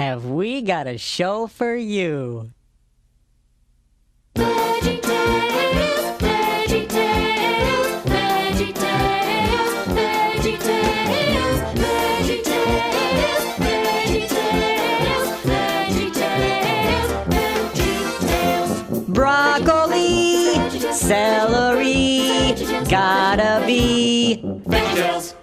have we got a show for you. VeggieTales, VeggieTales, VeggieTales, VeggieTales, VeggieTales, VeggieTales, VeggieTales, VeggieTales. Broccoli, celery, gotta be VeggieTales.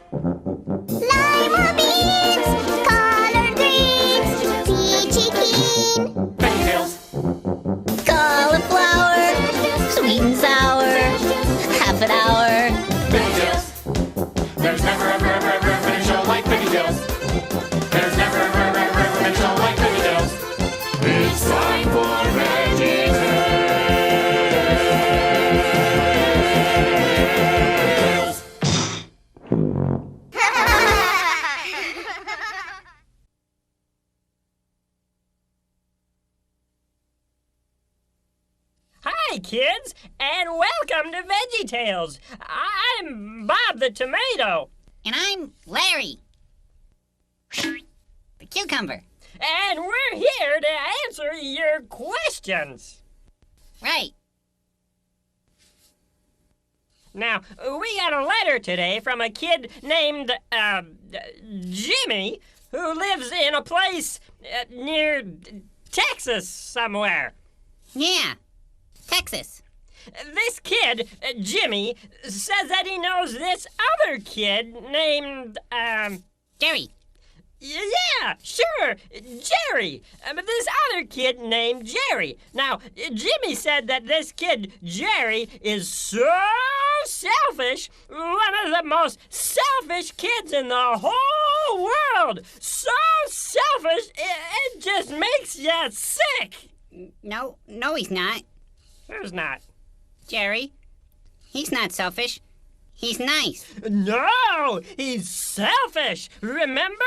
Lima beans, collard greens, peachy keen, VeggieTales. cauliflower, sweet and sour, half an hour. VeggieTales. There's never ever ever ever ever been a show like VeggieTales. There's never ever ever ever ever been a show like VeggieTales. It's time for VeggieTales. Hi, kids, and welcome to VeggieTales. I'm Bob the Tomato, And I'm Larry, the cucumber. and we're here to answer your questions. Right. Now, we got a letter today from a kid named, Jimmy, who lives in a place near Texas somewhere. Yeah. Texas. This kid, Jimmy, says that he knows this other kid named, Jerry. Yeah, sure, Jerry. But this other kid named Jerry. Now, Jimmy said that this kid, Jerry, is so selfish, one of the most selfish kids in the whole world. So selfish, it just makes you sick. No, he's not. Who's not? Jerry. He's not selfish. He's nice. No, he's selfish. Remember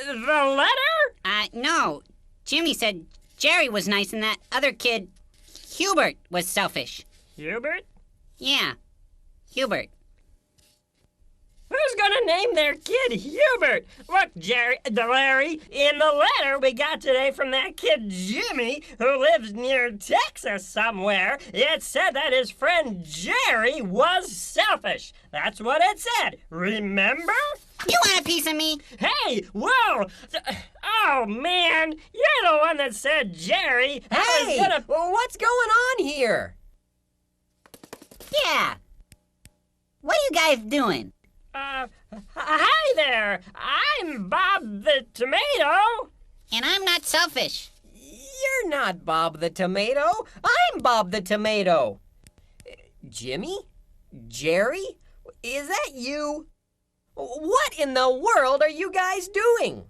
the letter? No. Jimmy said Jerry was nice and that other kid, Hubert, was selfish. Hubert? Yeah. Hubert. Who's gonna name their kid Hubert? Look, Larry, in the letter we got today from that kid Jimmy, who lives near Texas somewhere, it said that his friend Jerry was selfish. That's what it said. Remember? You want a piece of me? Hey, whoa! Oh, man, you're the one that said Jerry. Hey, what's going on here? Yeah. What are you guys doing? Hi there. I'm Bob the Tomato. And I'm not selfish. You're not Bob the Tomato. I'm Bob the Tomato. Jimmy? Jerry? Is that you? What in the world are you guys doing?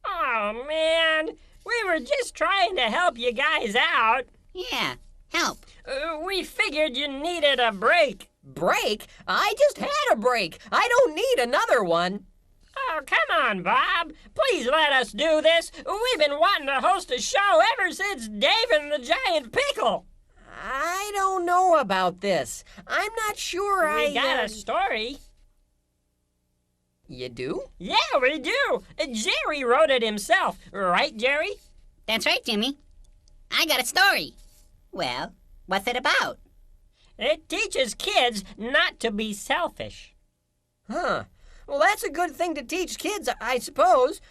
Oh, man. We were just trying to help you guys out. Yeah. Help. We figured you needed a break. Break? I just had a break. I don't need another one. Oh, come on, Bob. Please let us do this. We've been wanting to host a show ever since Dave and the Giant Pickle. I don't know about this. I'm not sure We got a story. You do? Yeah, we do. Jerry wrote it himself. Right, Jerry? That's right, Jimmy. I got a story. Well, what's it about? It teaches kids not to be selfish. Huh. Well, that's a good thing to teach kids, I suppose.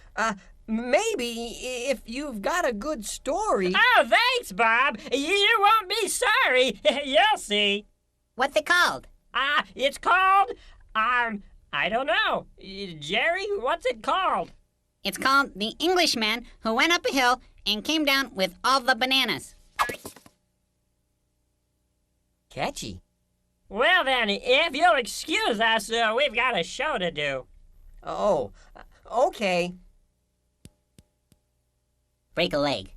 Maybe if you've got a good story. Oh, thanks, Bob. You won't be sorry. You'll see. What's it called? It's called, I don't know. Jerry, what's it called? It's called The Englishman Who Went Up a Hill and Came Down with All the Bananas. Catchy. Well, then, if you'll excuse us, we've got a show to do. Oh, okay. Break a leg.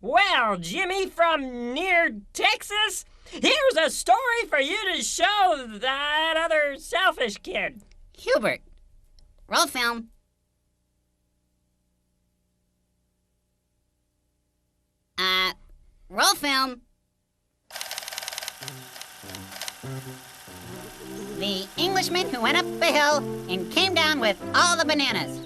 Well, Jimmy from near Texas, here's a story for you to show that other selfish kid. Hubert. Roll film. Roll film. The Englishman Who Went Up a Hill and Came Down with All the Bananas.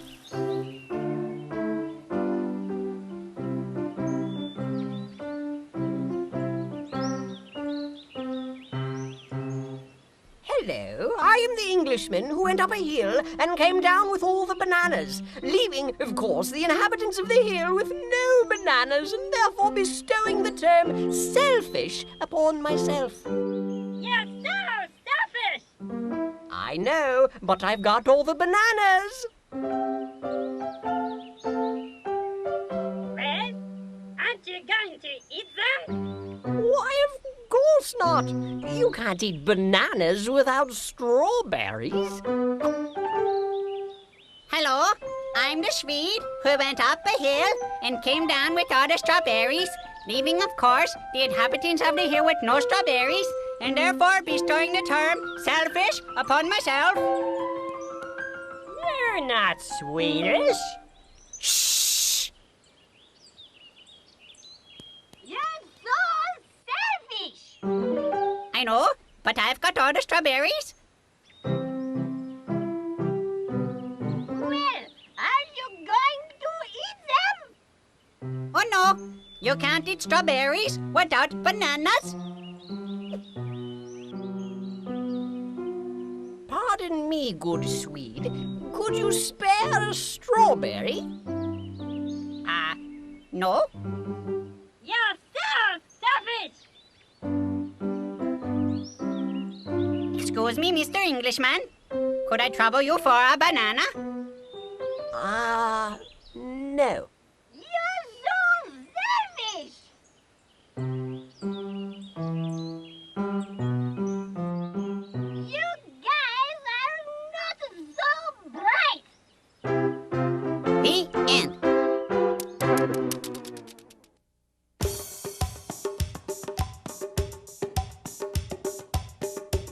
the Englishman who went up a hill and came down with all the bananas, leaving, of course, the inhabitants of the hill with no bananas, and therefore bestowing the term selfish upon myself. You're so selfish! I know, but I've got all the bananas. Well, aren't you going to eat them? Why, of course not. You can't eat bananas without strawberries. Hello, I'm the Swede who went up a hill and came down with all the strawberries, leaving, of course, the inhabitants of the hill with no strawberries, and therefore bestowing the term selfish upon myself. You're not Swedish. Shh! You're so selfish. I know, but I've got all the strawberries. Well, are you going to eat them? Oh no, you can't eat strawberries without bananas. Pardon me, good Swede. Could you spare a strawberry? No? You're so selfish. Excuse me, Mr. Englishman. Could I trouble you for a banana? No. You're so selfish. You guys are not so bright. The end.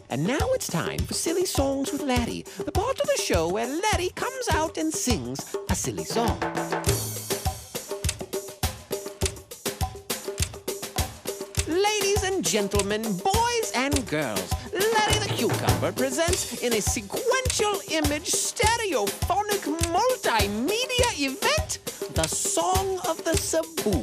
And now it's time for Silly Songs with Laddie, the part of the show where Laddie comes out and sings a silly song. Ladies and gentlemen, boys and girls, Laddie the Cucumber presents in a sequential image stereophonic multimedia event the Song of the Sabu.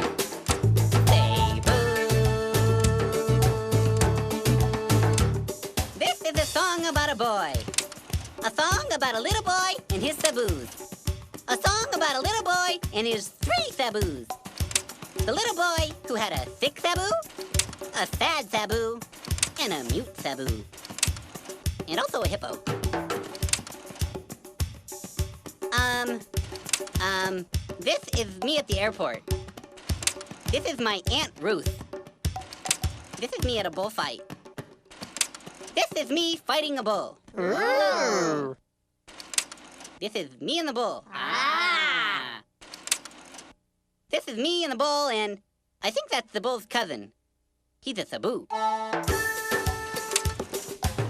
This is a song about a boy. A song about a little boy and his saboos. A song about a little boy and his 3 saboos. The little boy who had a sick sabu, a sad sabu, and a mute sabu. And also a hippo. This is me at the airport. This is my Aunt Ruth. This is me at a bullfight. This is me fighting a bull. This is me and the bull. This is me and the bull, and I think that's the bull's cousin. He's a sabu.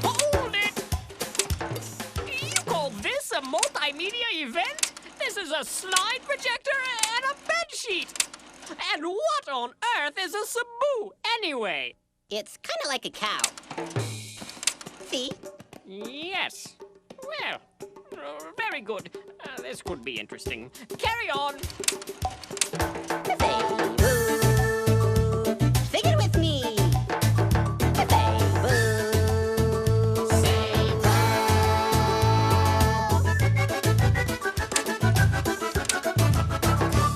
Hold it! You call this a multimedia event? This is a slide projector and a bedsheet. And what on earth is a sabu, anyway? It's kind of like a cow. See? Yes. Well, very good. This could be interesting. Carry on. Sing it with me.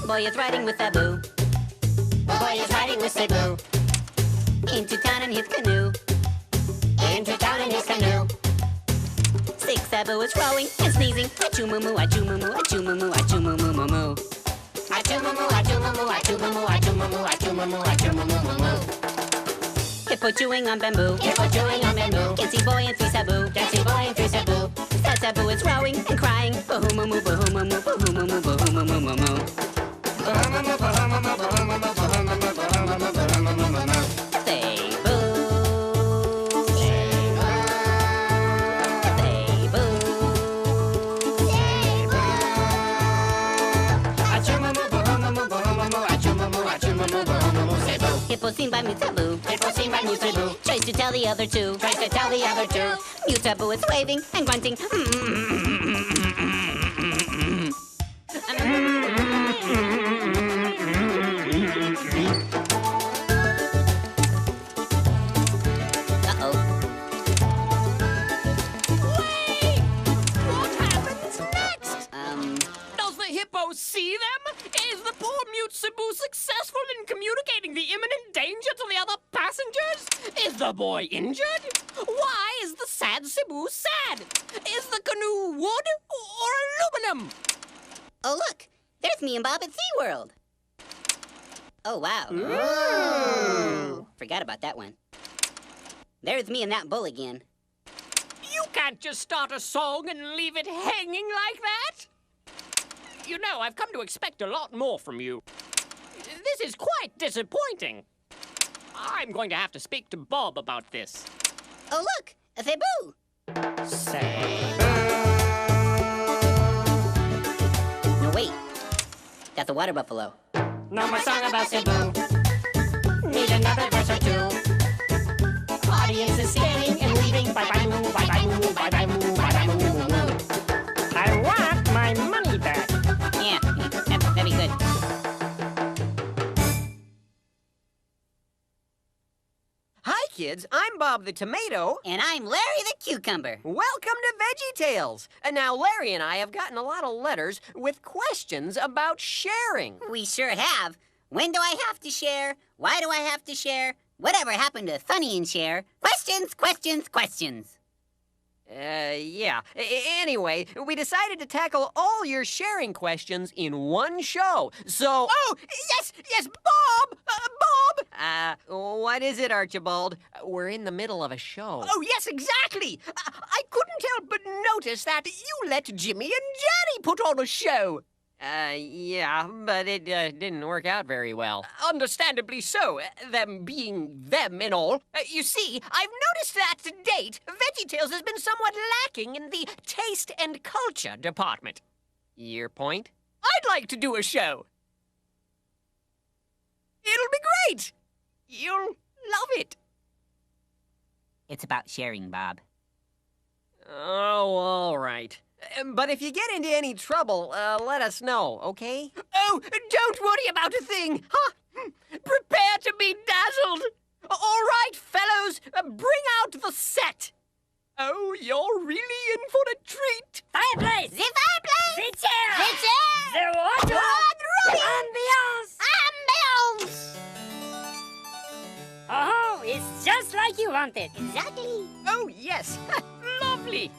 Boy is riding with Sabu. Boy is riding with Sabu. Into town in his canoe. Into town in his canoe. 6 Sabu is rowing and sneezing. Achoo moo moo, achoo moo moo, achoo moo moo, achoo moo moo moo moo. Achoo moo moo, achoo moo moo, achoo moo moo, achoo moo moo, achoo moo moo, achoo moo moo moo moo. Hippo chewing on bamboo. Hippo chewing on bamboo. Can see boy and 3 Sabu. Can see boy and 3 Sabu. Sad Sabu is rowing and crying. Bahoo moo moo, bahoo moo moo, bahoo moo moo, bahoo moo moo moo moo. Hippo seen by Mute Sabu. Hippo seen by Mute Sabu. Tries to tell the other 2. Tries to tell the other 2. Mute Sabu is waving and grunting. go see them? Is the poor mute Cebu successful in communicating the imminent danger to the other passengers? Is the boy injured? Why is the sad Cebu sad? Is the canoe wood or aluminum? Oh, look. There's me and Bob at SeaWorld. Oh, wow. Forgot about that one. There's me and that bull again. You can't just start a song and leave it hanging like that. You know, I've come to expect a lot more from you. This is quite disappointing. I'm going to have to speak to Bob about this. Oh, look. A Cebu. No, wait. That's a water buffalo. No more song about Cebu. Need another verse or two. Audience is scanning and leaving. Bye bye moo, bye bye moo, bye bye moo, bye bye moo, moo, moo. I want my money back. Yeah, that'd be good. Hi, kids. I'm Bob the Tomato. And I'm Larry the Cucumber. Welcome to VeggieTales. And now Larry and I have gotten a lot of letters with questions about sharing. We sure have. When do I have to share? Why do I have to share? Whatever happened to Funny and Share? Questions, questions, questions. Yeah. Anyway, we decided to tackle all your sharing questions in one show. So... Oh, yes, Bob! Bob! What is it, Archibald? We're in the middle of a show. Oh, yes, exactly! I couldn't help but notice that you let Jimmy and Jenny put on a show. Yeah, but it didn't work out very well. Understandably so, them being them and all. You see, I've noticed that to date, VeggieTales has been somewhat lacking in the taste and culture department. Your point? I'd like to do a show. It'll be great! You'll love it. It's about sharing, Bob. Oh, all right. But if you get into any trouble, let us know, okay? Oh, don't worry about a thing. Huh? Prepare to be dazzled. All right, fellows, bring out the set. Oh, you're really in for a treat. Fireplace! The fireplace! The chair! The chair! The wardrobe! Ambiance! Ambiance! Oh, it's just like you wanted. Exactly. Oh, yes. Lovely.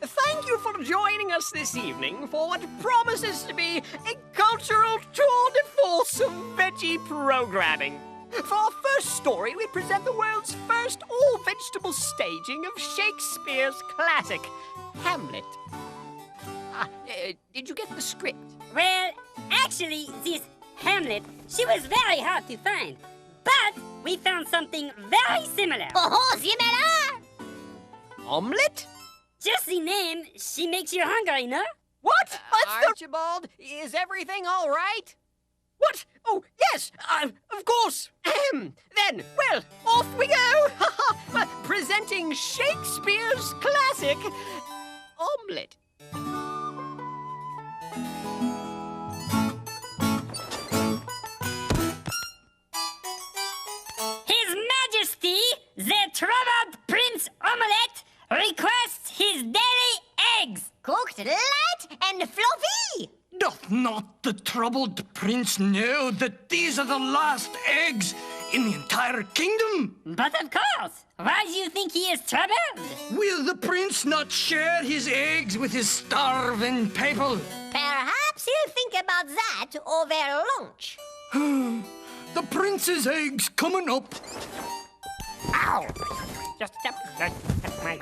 Thank you for joining us this evening for what promises to be a cultural tour de force of veggie programming. For our first story, we present the world's first all-vegetable staging of Shakespeare's classic, Hamlet. Did you get the script? Well, actually, this Hamlet, she was very hard to find. But we found something very similar. Oh, similar! Omelet? Just the name, she makes you hungry, no? What? Archibald, is everything all right? What? Oh, yes, of course. Then, well, off we go. Presenting Shakespeare's classic, Omelet. His Majesty, the troubled Prince Omelet, requests his daily eggs. Cooked light and fluffy. Doth not the troubled prince know that these are the last eggs in the entire kingdom? But of course, why do you think he is troubled? Will the prince not share his eggs with his starving people? Perhaps he'll think about that over lunch. The prince's eggs coming up. Ow! Just step my...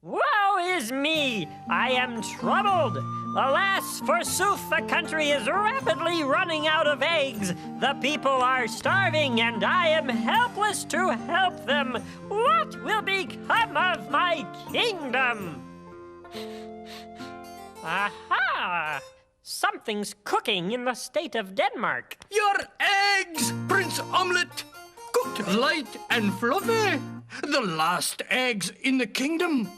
Woe is me! I am troubled! Alas, forsooth, the country is rapidly running out of eggs. The people are starving, and I am helpless to help them. What will become of my kingdom? Aha! Something's cooking in the state of Denmark. Your eggs, Prince Omelet! Cooked light and fluffy. The last eggs in the kingdom.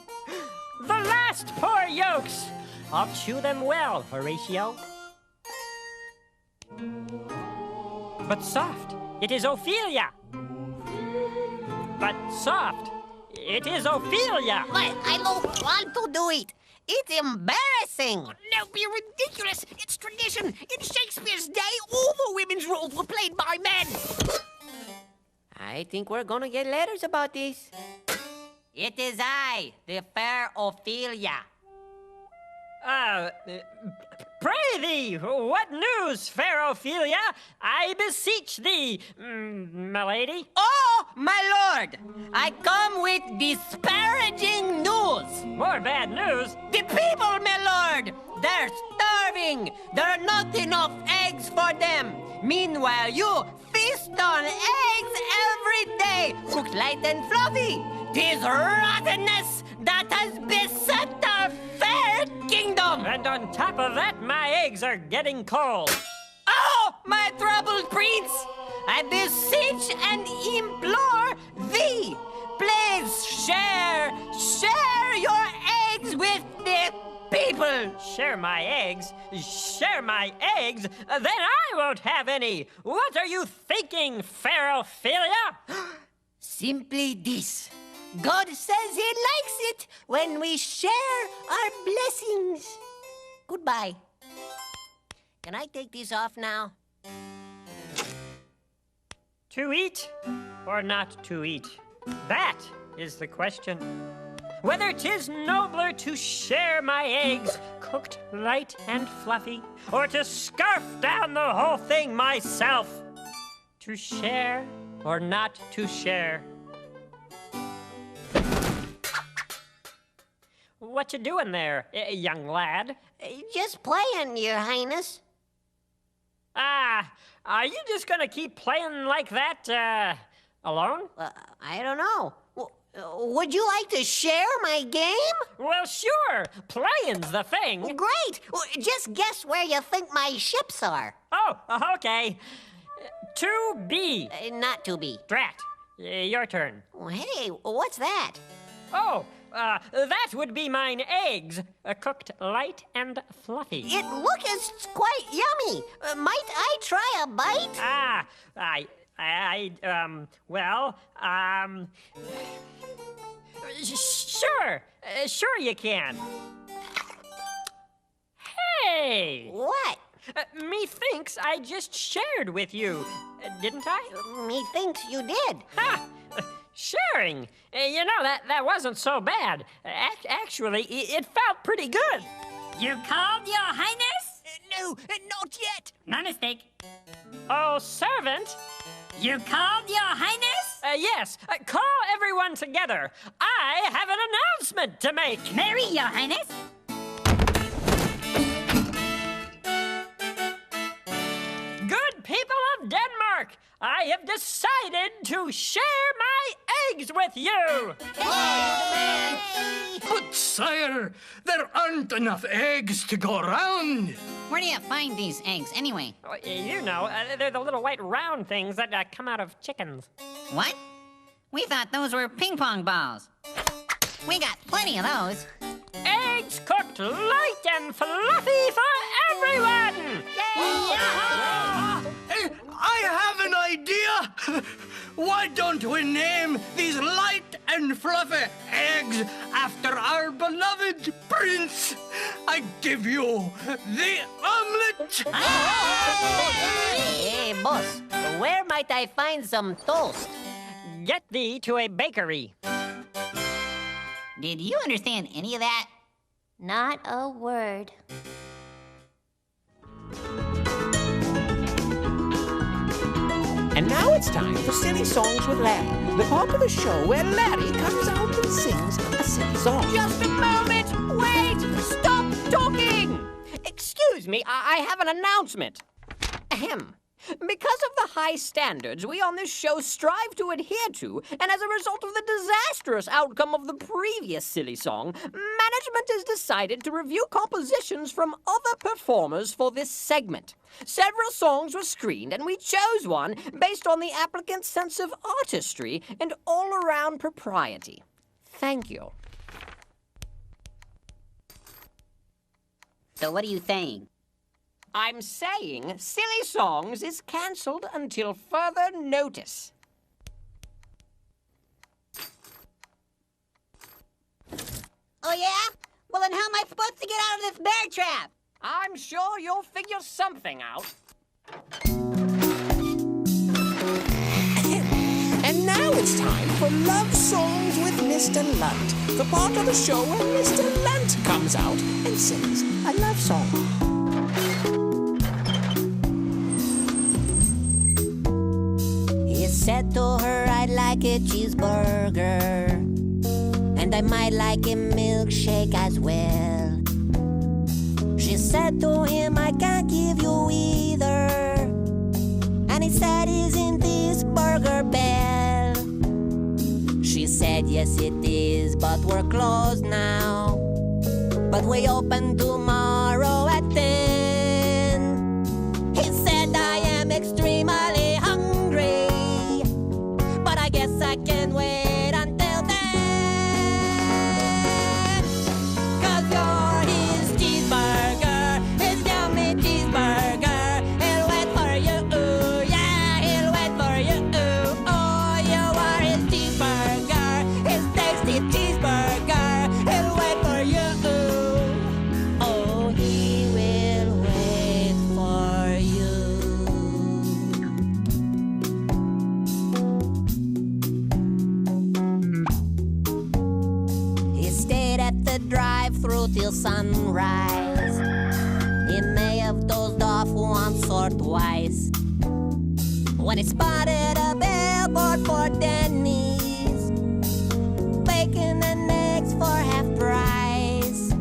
The last poor yolks! I'll chew them well, Horatio. But soft, it is Ophelia. But soft, it is Ophelia. But I don't want to do it. It's embarrassing. Don't be ridiculous. It's tradition. In Shakespeare's day, all the women's roles were played by men. I think we're gonna get letters about this. It is I, the fair Ophelia. Pray thee, what news, fair Ophelia? I beseech thee, my lady. Oh, my lord! I come with disparaging news. More bad news? The people, my lord, they're starving. There are not enough eggs for them. Meanwhile, you feast on eggs every day, cooked light and fluffy. 'Tis rottenness that has beset our fair kingdom. And on top of that, my eggs are getting cold. Oh, my troubled prince! I beseech and implore thee, please share your eggs with the people. Share my eggs? Share my eggs? Then I won't have any. What are you thinking, fair Ophelia? Simply this. God says he likes it when we share our blessings. Goodbye. Can I take this off now? To eat or not to eat? That is the question. Whether 'tis nobler to share my eggs, cooked light and fluffy, or to scarf down the whole thing myself. To share or not to share? What you doing there, young lad? Just playing, Your Highness. Ah, are you just gonna keep playing like that, alone? I don't know. Would you like to share my game? Well, sure. Playing's the thing. Great. Just guess where you think my ships are. Oh, okay. To be. Not to be. Drat. Your turn. Hey, what's that? Oh, that would be mine eggs, cooked light and fluffy. It looks quite yummy. Might I try a bite? Sure you can. Hey! What? Methinks I just shared with you, didn't I? Methinks you did. Ha! Sharing? You know, that wasn't so bad. Actually, it felt pretty good. You called, Your Highness? No, not yet. No mistake. Oh, servant? You called, Your Highness? Yes. Call everyone together. I have an announcement to make. Marry, Your Highness. Good people of Denmark, I have decided to share my eggs with you. But, sire, there aren't enough eggs to go around. Where do you find these eggs, anyway? You know, they're the little white round things that come out of chickens. What? We thought those were ping pong balls. We got plenty of those. Eggs cooked light and fluffy for everyone! I have an idea. Why don't we name these light and fluffy eggs after our beloved prince? I give you the omelet. Hey, boss, where might I find some toast? Get thee to a bakery. Did you understand any of that? Not a word. And now it's time for Silly Songs with Larry, the part of the show where Larry comes out and sings a silly song. Just a moment! Wait! Stop talking! Excuse me, I have an announcement. Ahem. Because of the high standards we on this show strive to adhere to, and as a result of the disastrous outcome of the previous silly song, management has decided to review compositions from other performers for this segment. Several songs were screened, and we chose one based on the applicant's sense of artistry and all-around propriety. Thank you. So what are you saying? I'm saying Silly Songs is cancelled until further notice. Oh, yeah? Well, then how am I supposed to get out of this bear trap? I'm sure you'll figure something out. And now it's time for Love Songs with Mr. Lunt, the part of the show where Mr. Lunt comes out and sings a love song. He said to her, I'd like a cheeseburger, and I might like a milkshake as well. She said to him, I can't give you either, and he said, isn't this Burger Bell? She said, yes it is, but we're closed now, but we open tomorrow at 10. He said, I am extremely hungry, but I guess I can wait until then. 'Cause you're his cheeseburger, his yummy cheeseburger. He'll wait for you, yeah, he'll wait for you. Oh, you are his cheeseburger, his tasty cheeseburger. He'll wait for you. Oh, he will wait for you. He stayed at the drive-thru till sunrise. He may have dozed off once or twice when he spotted a billboard for Denny's, bacon and eggs for half price.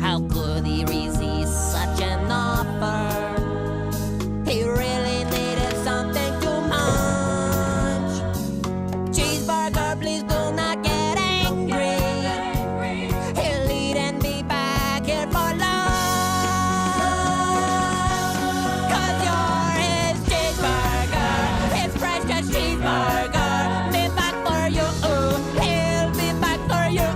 How could he resist such an offer? He really needed something to munch. Cheeseburger, please do not get angry. He'll eat and be back here for lunch. 'Cause you're his cheeseburger, his precious cheeseburger. Be back for you, he'll be back for you.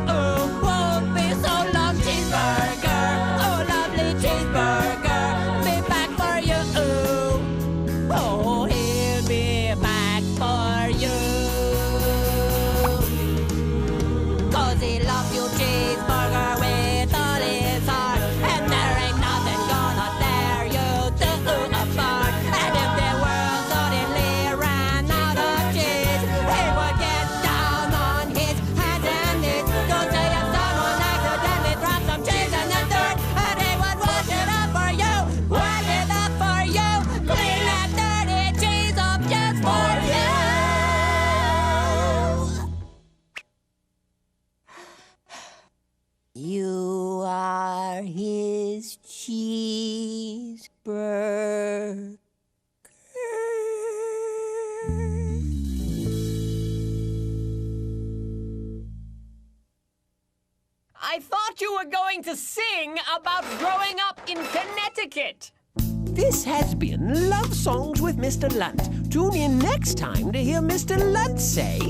Won't be so long, cheeseburger. Oh, lovely cheeseburger. Be back for you. Oh, he'll be back for you. 'Cause he loves you, cheeseburger, with all his heart. And there ain't nothing gonna tear you two apart. And if the world suddenly ran out of cheese, he would get down on his hands and knees. Don't say if someone accidentally dropped some cheese in the dirt, and he would wash it up for you, wash it up for you, clean that dirty cheese up just for you. You are his cheeseburger. I thought you were going to sing about growing up in Connecticut. This has been Love Songs with Mr. Lunt. Tune in next time to hear Mr. Lunt say...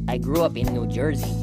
I grew up in New Jersey.